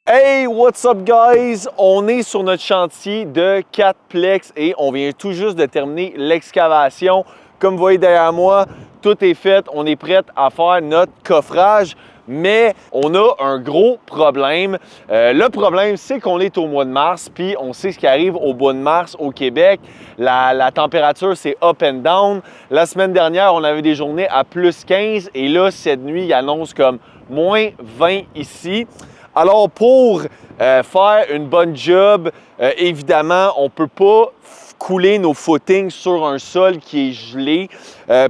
Hey, what's up guys? On est sur notre chantier de 4plex et on vient tout juste de terminer l'excavation. Comme vous voyez derrière moi, tout est fait. On est prêt à faire notre coffrage, mais on a un gros problème. Le problème, c'est qu'on est au mois de mars, puis on sait ce qui arrive au mois de mars au Québec. La température, c'est up and down. La semaine dernière, on avait des journées à plus 15 et là, cette nuit, il annonce comme moins 20 ici. Alors, pour faire une bonne job, évidemment, on ne peut pas couler nos footings sur un sol qui est gelé.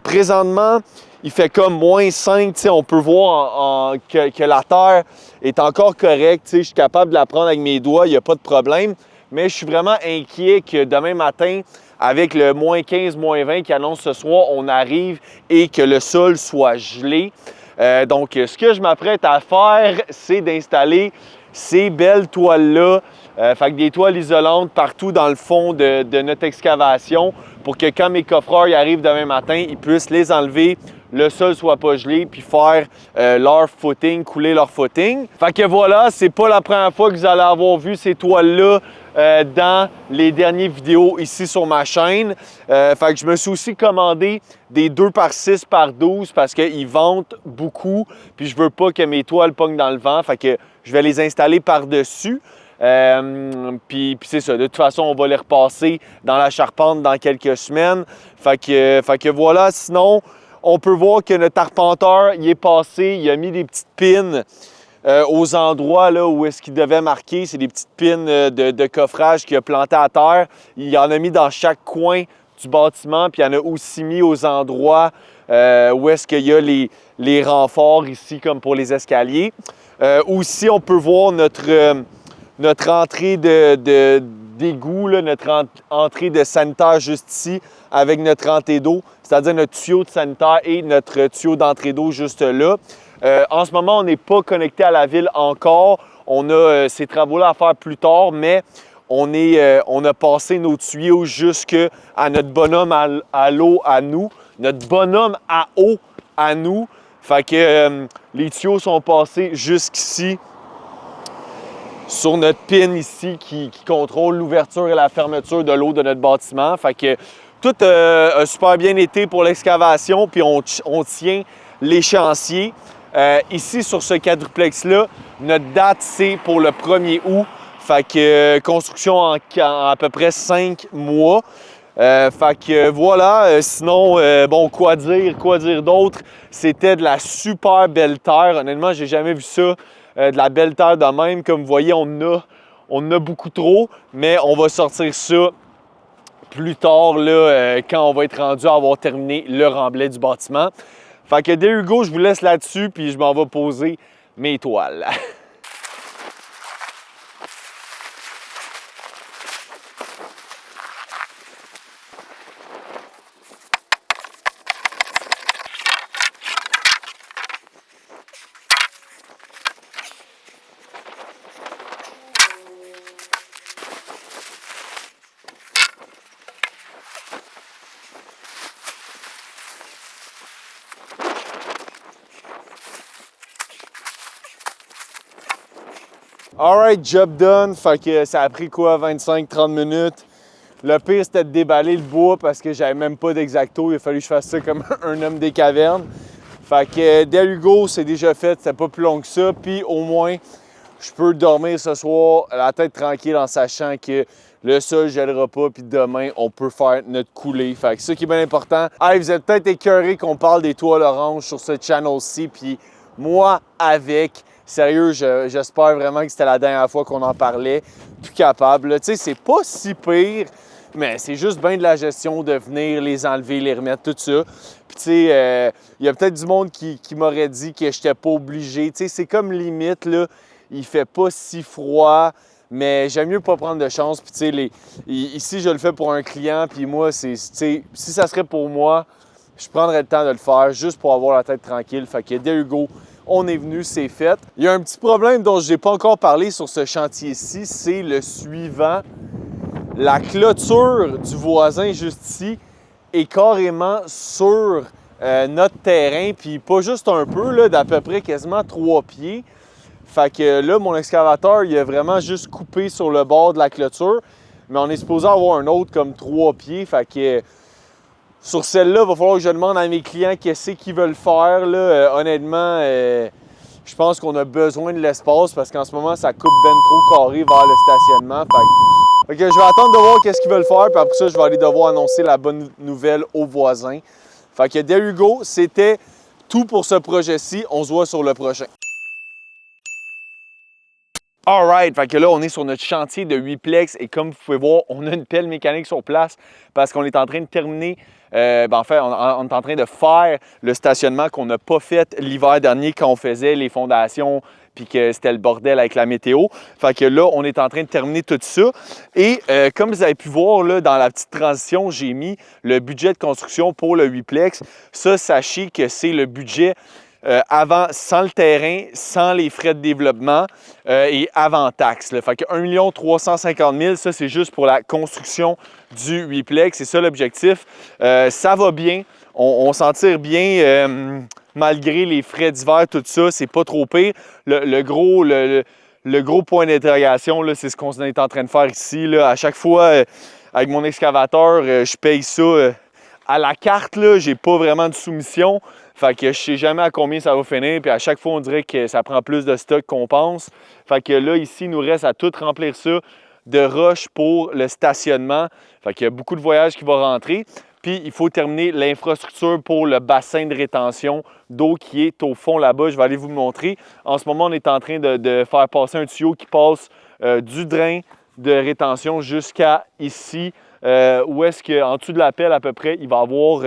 Présentement, il fait comme moins 5. On peut voir que la terre est encore correcte. Je suis capable de la prendre avec mes doigts, il n'y a pas de problème. Mais je suis vraiment inquiet que demain matin, avec le moins 15, moins 20 qui annonce ce soir, on arrive et que le sol soit gelé. Donc, ce que je m'apprête à faire, c'est d'installer ces belles toiles-là, fait que des toiles isolantes partout dans le fond de notre excavation pour que quand mes coffreurs y arrivent demain matin, ils puissent les enlever, le sol soit pas gelé, puis faire leur footing, couler leur footing. Fait que voilà, c'est pas la première fois que vous allez avoir vu ces toiles-là dans les dernières vidéos ici sur ma chaîne. Fait que je me suis aussi commandé des 2x6 par 12 parce qu'ils ventent beaucoup, puis je veux pas que mes toiles pognent dans le vent. Fait que je vais les installer par-dessus. Puis c'est ça, de toute façon, on va les repasser dans la charpente dans quelques semaines. Fait que voilà, sinon, on peut voir que notre arpenteur, il est passé, il a mis des petites pins aux endroits là, où est-ce qu'il devait marquer. C'est des petites pins de coffrage qu'il a plantées à terre. Il en a mis dans chaque coin du bâtiment, puis il en a aussi mis aux endroits où est-ce qu'il y a les renforts ici, comme pour les escaliers. Aussi, on peut voir notre entrée d'égout, notre entrée de sanitaire juste ici, avec notre entrée d'eau, c'est-à-dire notre tuyau de sanitaire et notre tuyau d'entrée d'eau juste là. En ce moment, on n'est pas connecté à la ville encore. On a ces travaux-là à faire plus tard, mais on a passé nos tuyaux jusqu'à notre bonhomme à l'eau à nous, notre bonhomme à eau à nous. Fait que les tuyaux sont passés jusqu'ici sur notre pin ici qui contrôle l'ouverture et la fermeture de l'eau de notre bâtiment. Fait que tout a super bien été pour l'excavation, puis on tient l'échéancier. Ici, sur ce quadruplex-là, notre date, c'est pour le 1er août. Fait que construction en à peu près 5 mois. Fait que voilà, sinon, bon, quoi dire d'autre? C'était de la super belle terre. Honnêtement, j'ai jamais vu ça, de la belle terre de même. Comme vous voyez, on en a beaucoup trop, mais on va sortir ça plus tard, là, quand on va être rendu à avoir terminé le remblai du bâtiment. Fait que there you go, je vous laisse là-dessus, puis je m'en vais poser mes toiles. Alright, job done. Fait que ça a pris quoi, 25-30 minutes. Le pire, c'était de déballer le bois parce que j'avais même pas d'X-Acto. Il a fallu que je fasse ça comme un homme des cavernes. Fait que there you go, c'est déjà fait. C'était pas plus long que ça. Puis au moins, je peux dormir ce soir la tête tranquille en sachant que le sol ne gèlera pas. Puis demain, on peut faire notre coulée. Fait que ça qui est bien important. Hey, vous êtes peut-être écœurés qu'on parle des toiles oranges sur ce channel-ci. Puis moi, avec. Sérieux, j'espère vraiment que c'était la dernière fois qu'on en parlait. Plus capable. Tu sais, c'est pas si pire, mais c'est juste bien de la gestion de venir les enlever, les remettre, tout ça. Puis tu sais, il y a peut-être du monde qui m'aurait dit que j'étais pas obligé. Tu sais, c'est comme limite, là, il fait pas si froid, mais j'aime mieux pas prendre de chance. Puis tu sais, ici, je le fais pour un client, puis moi, tu sais, si ça serait pour moi, je prendrais le temps de le faire juste pour avoir la tête tranquille. Fait que there you go. On est venu, c'est fait. Il y a un petit problème dont je n'ai pas encore parlé sur ce chantier-ci, c'est le suivant. La clôture du voisin juste ici est carrément sur notre terrain, puis pas juste un peu, là, d'à peu près quasiment 3 pieds. Fait que là, mon excavateur, il a vraiment juste coupé sur le bord de la clôture. Mais on est supposé avoir un autre comme 3 pieds. Fait que sur celle-là, il va falloir que je demande à mes clients qu'est-ce qu'ils veulent faire. Là. Honnêtement, je pense qu'on a besoin de l'espace parce qu'en ce moment, ça coupe ben trop carré vers le stationnement. Fait que je vais attendre de voir qu'est-ce qu'ils veulent faire. Puis après ça, je vais aller devoir annoncer la bonne nouvelle aux voisins. Fait que there you go, c'était tout pour ce projet-ci. On se voit sur le prochain. Alright, fait que là, on est sur notre chantier de 8 plex et comme vous pouvez voir, on a une pelle mécanique sur place parce qu'on est en train de terminer, en fait, on est en train de faire le stationnement qu'on n'a pas fait l'hiver dernier quand on faisait les fondations puis que c'était le bordel avec la météo. Fait que là, on est en train de terminer tout ça. Et comme vous avez pu voir là, dans la petite transition, j'ai mis le budget de construction pour le 8 plex. Ça, sachez que c'est le budget avant, sans le terrain, sans les frais de développement et avant taxe. Là. Fait que 1 350 000, ça c'est juste pour la construction du 8 plex, c'est ça l'objectif. Ça va bien, on s'en tire bien malgré les frais d'hiver, tout ça, c'est pas trop pire. Le gros point d'interrogation, c'est ce qu'on est en train de faire ici. Là. À chaque fois, avec mon excavateur, je paye ça à la carte, j'ai pas vraiment de soumission. Fait que je sais jamais à combien ça va finir. Puis à chaque fois, on dirait que ça prend plus de stock qu'on pense. Fait que là, ici, il nous reste à tout remplir ça de roches pour le stationnement. Fait qu'il y a beaucoup de voyages qui vont rentrer. Puis il faut terminer l'infrastructure pour le bassin de rétention d'eau qui est au fond là-bas. Je vais aller vous le montrer. En ce moment, on est en train de faire passer un tuyau qui passe du drain de rétention jusqu'à ici. Où est-ce qu'en dessous de la pelle, à peu près, il va y avoir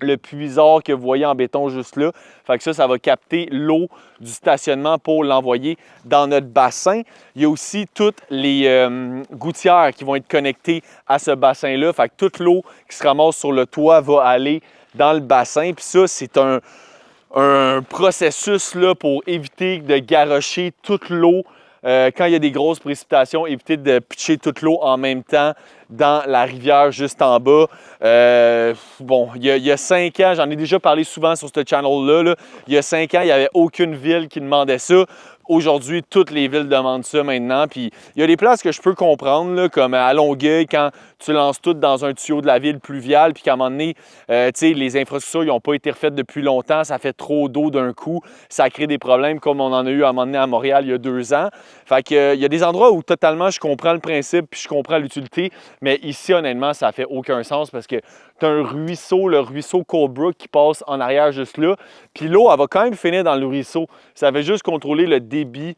le puisard que vous voyez en béton juste là. Fait que ça va capter l'eau du stationnement pour l'envoyer dans notre bassin. Il y a aussi toutes les gouttières qui vont être connectées à ce bassin-là. Fait que toute l'eau qui se ramasse sur le toit va aller dans le bassin. Puis ça, c'est un processus là, pour éviter de garrocher toute l'eau. Quand il y a des grosses précipitations, éviter de pitcher toute l'eau en même temps dans la rivière juste en bas. Il y a 5 ans, j'en ai déjà parlé souvent sur ce channel-là. Là. Il y a 5 ans, il n'y avait aucune ville qui demandait ça. Aujourd'hui, toutes les villes demandent ça maintenant. Puis il y a des places que je peux comprendre, là, comme à Longueuil, quand tu lances tout dans un tuyau de la ville pluviale, puis qu'à un moment donné, les infrastructures n'ont pas été refaites depuis longtemps, ça fait trop d'eau d'un coup, ça crée des problèmes comme on en a eu à un moment donné à Montréal il y a 2 ans. Fait que, il y a des endroits où totalement je comprends le principe puis je comprends l'utilité, mais ici, honnêtement, ça fait aucun sens parce que tu as un ruisseau, le ruisseau Coldbrook qui passe en arrière juste là, puis l'eau, elle va quand même finir dans le ruisseau. Ça fait juste contrôler le débit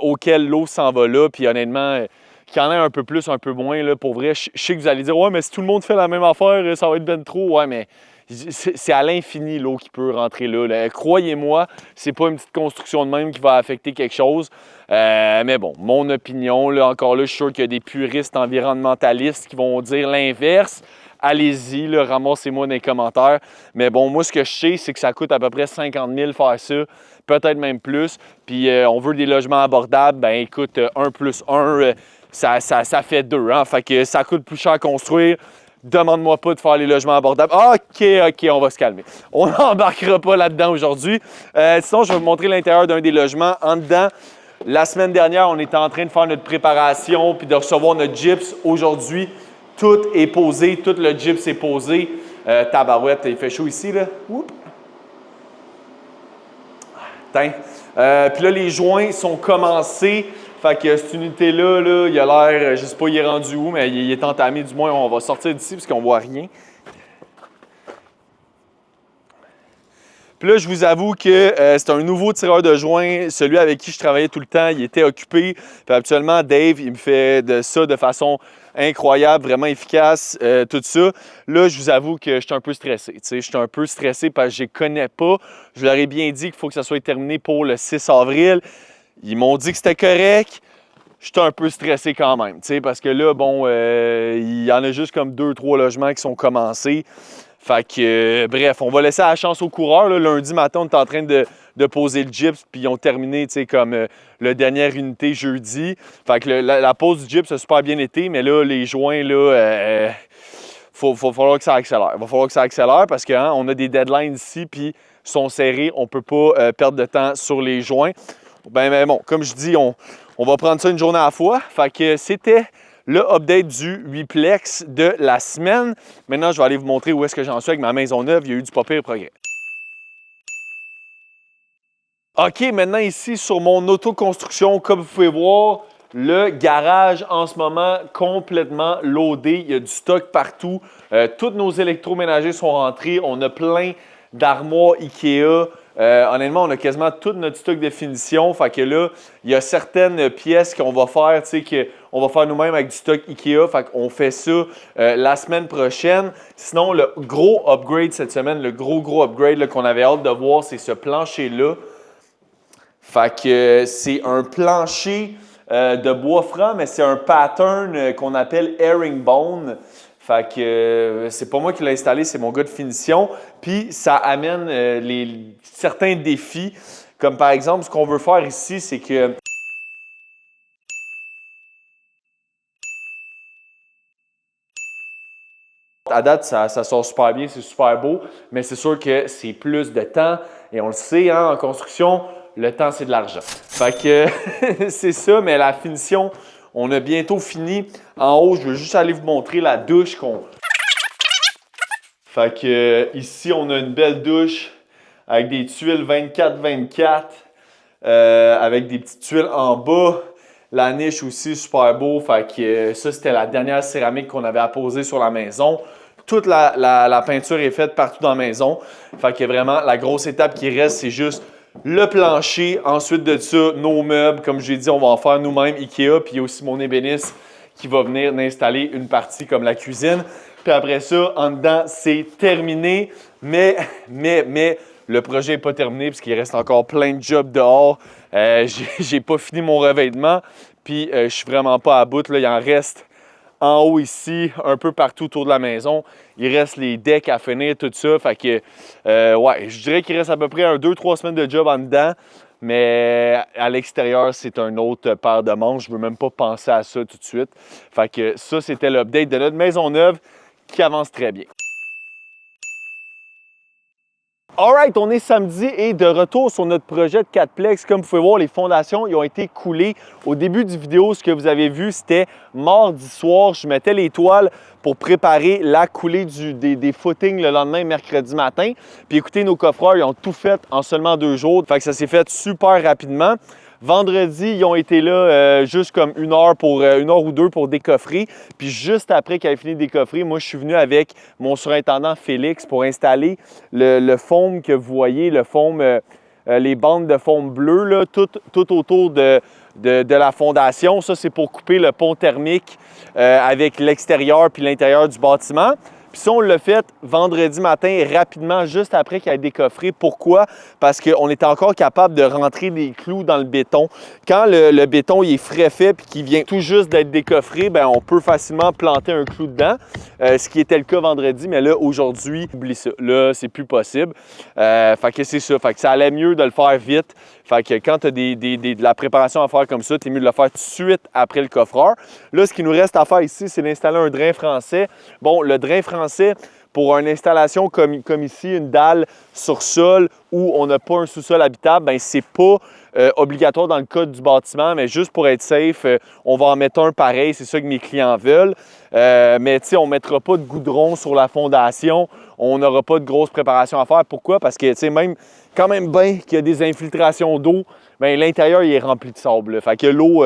auquel l'eau s'en va là, puis honnêtement, qu'il y en ait un peu plus, un peu moins, là, pour vrai, je sais que vous allez dire « Ouais, mais si tout le monde fait la même affaire, ça va être ben trop. » Ouais, mais c'est à l'infini l'eau qui peut rentrer là. Croyez-moi, c'est pas une petite construction de même qui va affecter quelque chose. Mais bon, mon opinion, là, encore là, je suis sûr qu'il y a des puristes environnementalistes qui vont dire l'inverse. Allez-y, ramassez-moi dans les commentaires. Mais bon, moi, ce que je sais, c'est que ça coûte à peu près 50 000 faire ça, peut-être même plus. Puis on veut des logements abordables, ben écoute, 1 plus 1, ça fait 2. Hein? Fait que ça coûte plus cher à construire. Demande-moi pas de faire les logements abordables. OK, on va se calmer. On n'embarquera pas là-dedans aujourd'hui. Sinon, je vais vous montrer l'intérieur d'un des logements. En dedans, la semaine dernière, on était en train de faire notre préparation puis de recevoir notre gyps. Aujourd'hui, tout est posé, tout le gyps est posé. Tabarouette, il fait chaud ici, là. Oups. Puis là, les joints sont commencés. Fait que cette unité-là, là, il a l'air, je sais pas, il est rendu où, mais il est entamé. Du moins, on va sortir d'ici parce qu'on voit rien. Puis là, je vous avoue que c'est un nouveau tireur de joint. Celui avec qui je travaillais tout le temps, il était occupé. Puis habituellement, Dave, il me fait de ça de façon incroyable, vraiment efficace, tout ça. Là, je vous avoue que je suis un peu stressé. Je suis un peu stressé parce que je ne les connais pas. Je leur ai bien dit qu'il faut que ça soit terminé pour le 6 avril. Ils m'ont dit que c'était correct. J'étais un peu stressé quand même, parce que là, bon, il y en a juste comme 2-3 logements qui sont commencés. Fait que, bref, on va laisser la chance aux coureurs. Là. Lundi matin, on est en train de poser le gyps, puis ils ont terminé, comme la dernière unité jeudi. Fait que la pose du gyps a super bien été, mais là, les joints, là, va falloir que ça accélère. Il va falloir que ça accélère parce qu'on a des deadlines ici, puis sont serrés. On ne peut pas perdre de temps sur les joints. Ben bon, comme je dis, on va prendre ça une journée à la fois. Fait que c'était le update du 8plex de la semaine. Maintenant, je vais aller vous montrer où est-ce que j'en suis avec ma maison neuve. Il y a eu du pas pire progrès. OK, maintenant ici sur mon autoconstruction, comme vous pouvez voir, le garage en ce moment complètement loadé. Il y a du stock partout. Tous nos électroménagers sont rentrés. On a plein d'armoires IKEA. Honnêtement, on a quasiment tout notre stock de finition. Fait que là, il y a certaines pièces qu'on va faire, tu sais, qu'on va faire nous-mêmes avec du stock IKEA. Fait qu'on fait ça la semaine prochaine. Sinon, le gros upgrade cette semaine, le gros upgrade qu'on avait hâte de voir, c'est ce plancher-là. Fait que c'est un plancher de bois franc, mais c'est un pattern qu'on appelle herringbone. Fait que c'est pas moi qui l'ai installé, c'est mon gars de finition. Puis ça amène certains défis, comme par exemple, ce qu'on veut faire ici, c'est que à date, ça sort super bien, c'est super beau, mais c'est sûr que c'est plus de temps. Et on le sait, hein, en construction, le temps, c'est de l'argent. Fait que c'est ça, mais la finition, on a bientôt fini. En haut, je veux juste aller vous montrer la douche qu'on... Fait que ici, on a une belle douche avec des tuiles 24-24, avec des petites tuiles en bas. La niche aussi, super beau. Fait que ça, c'était la dernière céramique qu'on avait apposée sur la maison. Toute la peinture est faite partout dans la maison. Fait que vraiment, la grosse étape qui reste, c'est juste le plancher. Ensuite de ça, nos meubles. Comme j'ai dit, on va en faire nous-mêmes, IKEA. Puis il y a aussi mon ébéniste qui va venir installer une partie comme la cuisine. Puis après ça, en dedans, c'est terminé. Mais le projet n'est pas terminé parce qu'il reste encore plein de jobs dehors. J'ai pas fini mon revêtement. Puis je suis vraiment pas à bout. Là, il en reste en haut ici, un peu partout autour de la maison. Il reste les decks à finir, tout ça. Fait que, ouais, je dirais qu'il reste à peu près 2-3 semaines de job en dedans. Mais à l'extérieur, c'est un autre paire de manches. Je ne veux même pas penser à ça tout de suite. Fait que ça, c'était l'update de notre maison neuve qui avance très bien. Alright, on est samedi et de retour sur notre projet de 4plex. Comme vous pouvez voir, les fondations ils ont été coulées. Au début du vidéo, ce que vous avez vu, c'était mardi soir. Je mettais les toiles pour préparer la coulée des footings le lendemain, mercredi matin. Puis écoutez, nos coffreurs, ils ont tout fait en seulement 2 jours. Fait que ça s'est fait super rapidement. Vendredi, ils ont été là juste comme 1 heure ou 2 pour décoffrer. Puis juste après qu'ils aient fini de décoffrer, moi, je suis venu avec mon surintendant Félix pour installer le foam que vous voyez, le foam, les bandes de foam bleu, là, tout autour de la fondation. Ça, c'est pour couper le pont thermique avec l'extérieur puis l'intérieur du bâtiment. Puis ça, on l'a fait vendredi matin, rapidement, juste après qu'il ait décoffré. Pourquoi? Parce qu'on était encore capable de rentrer des clous dans le béton. Quand le béton il est frais fait et qu'il vient tout juste d'être décoffré, bien, on peut facilement planter un clou dedans, ce qui était le cas vendredi. Mais là, aujourd'hui, oublie ça. Là, c'est plus possible. Fait que c'est ça. Fait que ça allait mieux de le faire vite. Fait que quand tu as de la préparation à faire comme ça, c'est mieux de le faire tout de suite après le coffreur. Là, ce qui nous reste à faire ici, c'est d'installer un drain français. Bon, le drain français, pour une installation comme ici, une dalle sur sol où on n'a pas un sous-sol habitable, bien, c'est pas obligatoire dans le code du bâtiment, mais juste pour être safe, on va en mettre un pareil. C'est ça que mes clients veulent. Mais tu sais, on ne mettra pas de goudron sur la fondation. On n'aura pas de grosse préparation à faire. Pourquoi? Parce que, tu sais, quand même bien qu'il y a des infiltrations d'eau, bien, l'intérieur, il est rempli de sable. Là. Fait que l'eau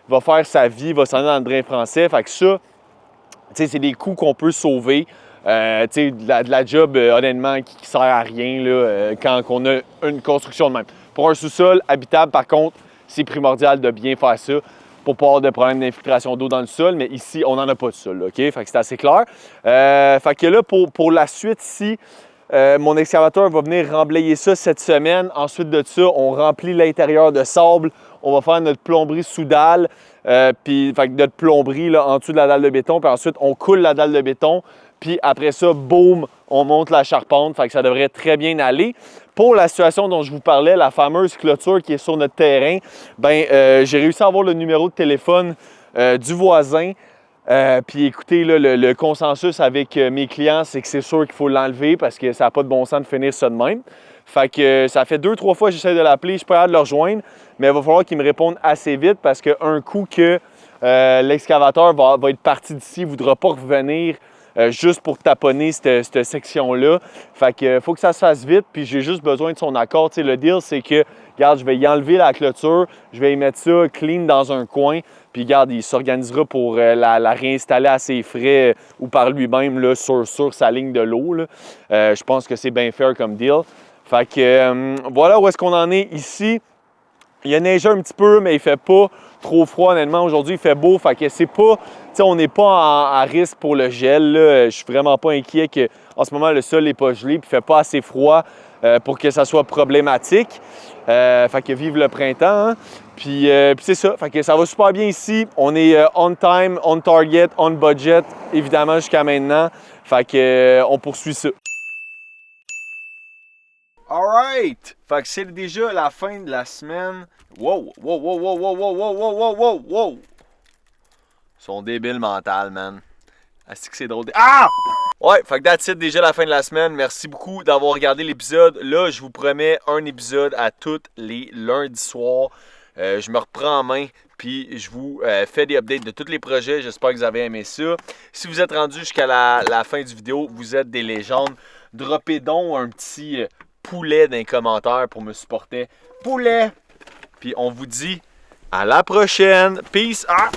va faire sa vie, va s'en aller dans le drain français. Fait que ça, tu sais, c'est des coûts qu'on peut sauver. Tu sais, de la job, honnêtement, qui ne sert à rien là, quand on a une construction de même. Pour un sous-sol habitable, par contre, c'est primordial de bien faire ça pour pas avoir de problème d'infiltration d'eau dans le sol. Mais ici, on n'en a pas de sol, là, OK? Fait que c'est assez clair. Fait que là, pour la suite ici, mon excavateur va venir remblayer ça cette semaine. Ensuite de ça, on remplit l'intérieur de sable. On va faire notre plomberie sous dalle, puis notre plomberie là, en dessous de la dalle de béton. Puis ensuite, on coule la dalle de béton. Puis après ça, boum, on monte la charpente. Fait que ça devrait très bien aller. Pour la situation dont je vous parlais, la fameuse clôture qui est sur notre terrain, bien, j'ai réussi à avoir le numéro de téléphone du voisin. Puis écoutez, là, le consensus avec mes clients, c'est que c'est sûr qu'il faut l'enlever parce que ça n'a pas de bon sens de finir ça de même. Fait que ça fait 2-3 fois que j'essaie de l'appeler, je suis pas capable de le rejoindre, mais il va falloir qu'il me réponde assez vite parce qu'un coup que l'excavateur va être parti d'ici, il ne voudra pas revenir juste pour taponner cette section-là. Fait que faut que ça se fasse vite, puis j'ai juste besoin de son accord. Tu sais, le deal, c'est que, regarde, je vais y enlever la clôture, je vais y mettre ça clean dans un coin, puis regarde, il s'organisera pour la réinstaller à ses frais ou par lui-même là, sur sa ligne de l'eau. Je pense que c'est bien fair comme deal. Fait que voilà où est-ce qu'on en est ici. Il a neigé un petit peu, mais il fait pas trop froid, honnêtement. Aujourd'hui, il fait beau, fait que c'est pas... Tu sais, on n'est pas à risque pour le gel, là. Je suis vraiment pas inquiet qu'en ce moment, le sol n'est pas gelé puis il fait pas assez froid pour que ça soit problématique. Fait que vive le printemps, hein? Puis c'est ça, fait que ça va super bien ici. On est on time, on target, on budget, évidemment, jusqu'à maintenant. Fait que on poursuit ça. Alright! Fait que c'est déjà la fin de la semaine. Wow! Wow, wow, wow, wow, wow, wow, wow, wow, wow, wow! Ils sont débiles mental, man. Est-ce que c'est drôle? Ah! Ouais, fait que that's it, déjà la fin de la semaine. Merci beaucoup d'avoir regardé l'épisode. Là, je vous promets un épisode à tous les lundis soirs. Je me reprends en main, puis je vous fais des updates de tous les projets. J'espère que vous avez aimé ça. Si vous êtes rendu jusqu'à la fin du vidéo, vous êtes des légendes. Droppez donc un petit poulet dans les commentaires pour me supporter. Poulet! Puis on vous dit à la prochaine. Peace out!